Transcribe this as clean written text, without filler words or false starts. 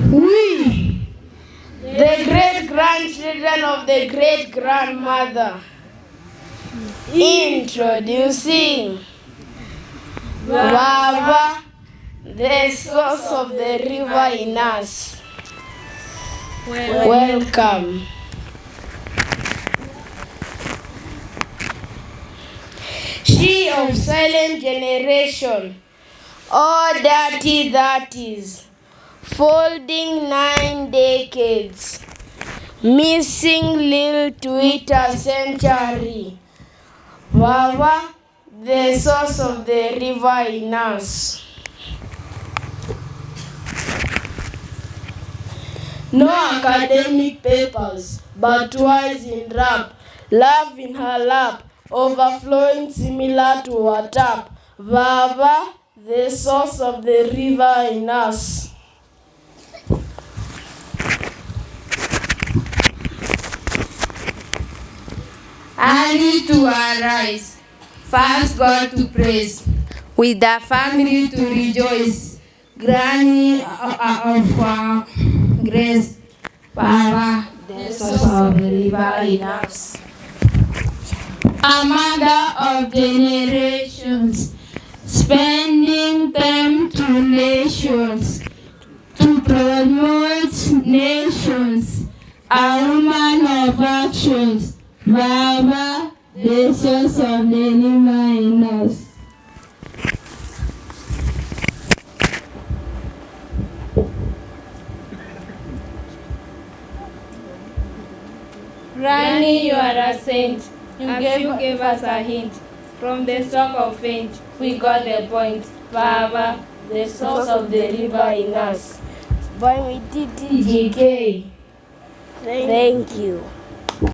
We, the great-grandchildren of the great-grandmother, introducing Baba, the source of the river in us. Welcome. She of silent generation, all dirty thirties, folding 9 decades, missing little Twitter century. Baba, the source of the river in us. No academic papers, but twice in rap, love in her lap, overflowing similar to a tap. Baba, the source of the river in us. Early to arise, first God to praise, with the family to rejoice, Granny of our grace, Baba, the source of the river in us. A mother of generations, spending time to nations, to promote nations, a woman of actions, Baba, the source of the river in us. Granny, you are a saint. You gave us a hint. From the stalk of faint, we got the point. Baba, the source of the river in us. By Mititi GK. Thank you.